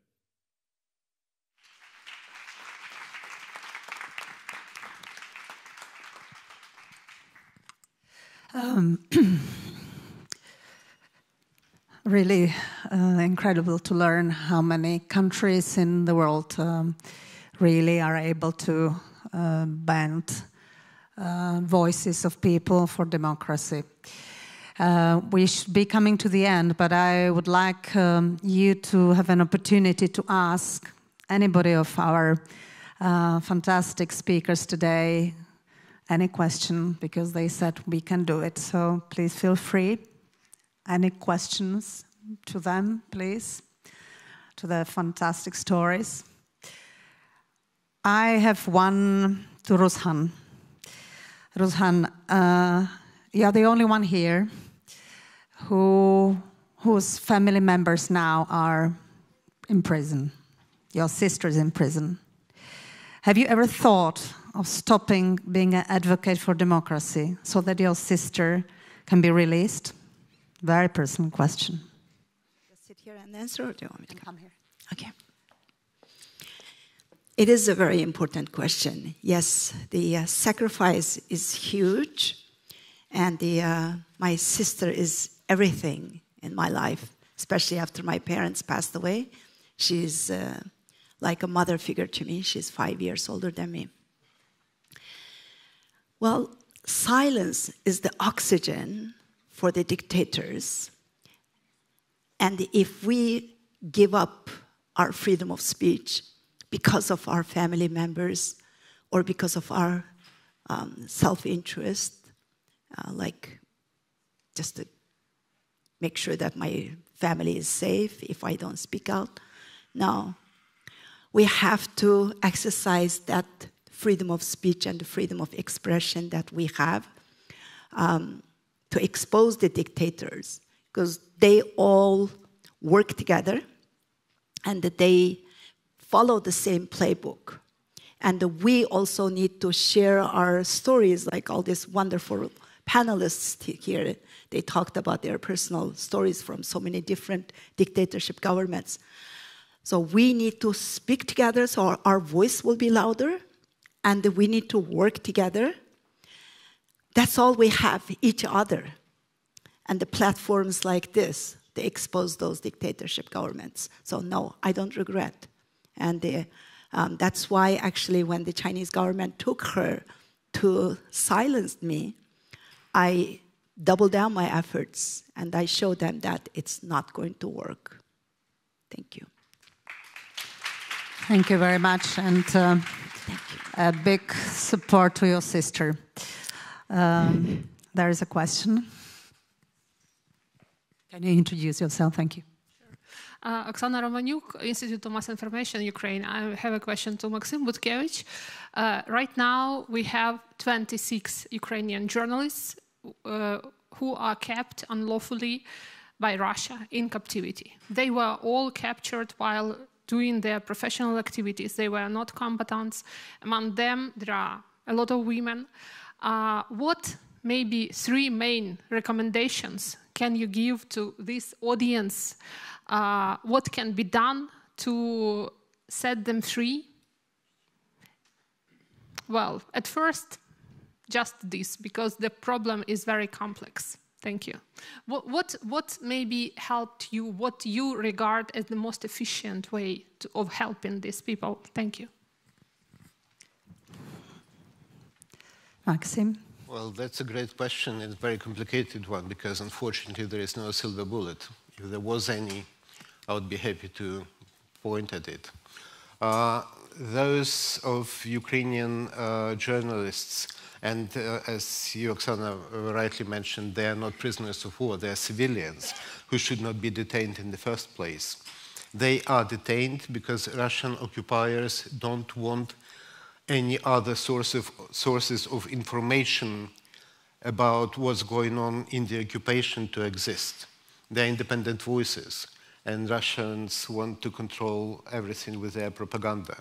Really incredible to learn how many countries in the world really are able to bend voices of people for democracy. We should be coming to the end, but I would like you to have an opportunity to ask anybody of our fantastic speakers today any question, because they said we can do it. So please feel free. Any questions to them, please? To the fantastic stories. I have one to Rushan. Rushan, you're the only one here whose family members now are in prison. Your sister's in prison. Have you ever thought of stopping being an advocate for democracy so that your sister can be released? Very personal question. Just sit here and answer, or do you want me to come here? Okay. It is a very important question. Yes, the sacrifice is huge, and my sister is everything in my life, especially after my parents passed away. She's like a mother figure to me. She's 5 years older than me. Well, silence is the oxygen for the dictators. And if we give up our freedom of speech because of our family members or because of our self-interest, like just to make sure that my family is safe if I don't speak out, no. We have to exercise that freedom of speech and the freedom of expression that we have to expose the dictators, because they all work together and that they follow the same playbook. And we also need to share our stories, like all these wonderful panelists here, they talked about their personal stories from so many different dictatorship governments. So we need to speak together so our voice will be louder, and we need to work together. That's all we have, each other. And the platforms like this, they expose those dictatorship governments. So no, I don't regret. And that's why actually when the Chinese government took her to silence me, I doubled down my efforts and I showed them that it's not going to work. Thank you. Thank you very much, and a big support to your sister. There is a question. Can you introduce yourself? Thank you. Oksana Romaniuk, Institute of Mass Information, Ukraine. I have a question to Maksym Butkevych. Right now, we have 26 Ukrainian journalists who are kept unlawfully by Russia in captivity. They were all captured while doing their professional activities. They were not combatants. Among them, there are a lot of women. What maybe 3 main recommendations can you give to this audience? What can be done to set them free? Well, at first, just this, because the problem is very complex. Thank you. What maybe helped you, what you regard as the most efficient way of helping these people? Thank you. Maksym? Well, that's a great question. It's a very complicated one because unfortunately there is no silver bullet. If there was any, I would be happy to point at it. Those of Ukrainian journalists, and as you, Oksana, rightly mentioned, they are not prisoners of war, they are civilians who should not be detained in the first place. They are detained because Russian occupiers don't want any other sources of information about what's going on in the occupation to exist. They are independent voices, and Russians want to control everything with their propaganda.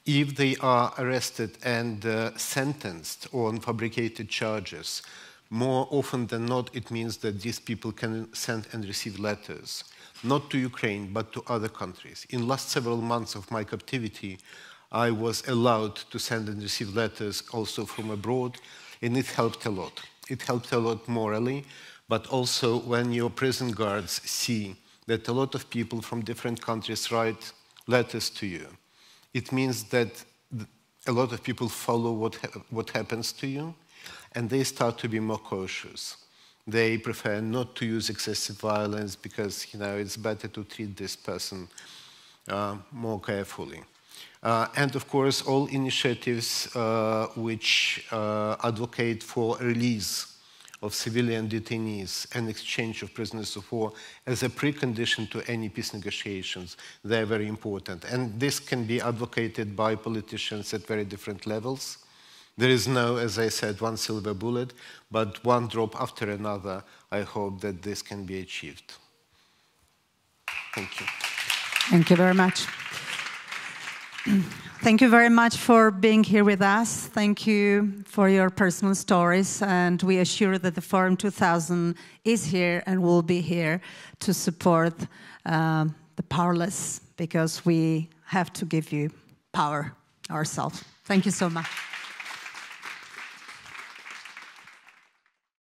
If they are arrested and sentenced on fabricated charges, more often than not, it means that these people can send and receive letters, not to Ukraine, but to other countries. In the last several months of my captivity, I was allowed to send and receive letters also from abroad, and it helped a lot. It helped a lot morally, but also when your prison guards see that a lot of people from different countries write letters to you, it means that a lot of people follow what happens to you, and they start to be more cautious. They prefer not to use excessive violence because, you know, it's better to treat this person more carefully. And of course, all initiatives which advocate for release of civilian detainees and exchange of prisoners of war as a precondition to any peace negotiations, they're very important. And this can be advocated by politicians at very different levels. There is no, as I said, one silver bullet, but one drop after another, I hope that this can be achieved. Thank you. Thank you very much. Thank you very much for being here with us. Thank you for your personal stories. And we assure that the Forum 2000 is here and will be here to support the powerless, because we have to give you power ourselves. Thank you so much.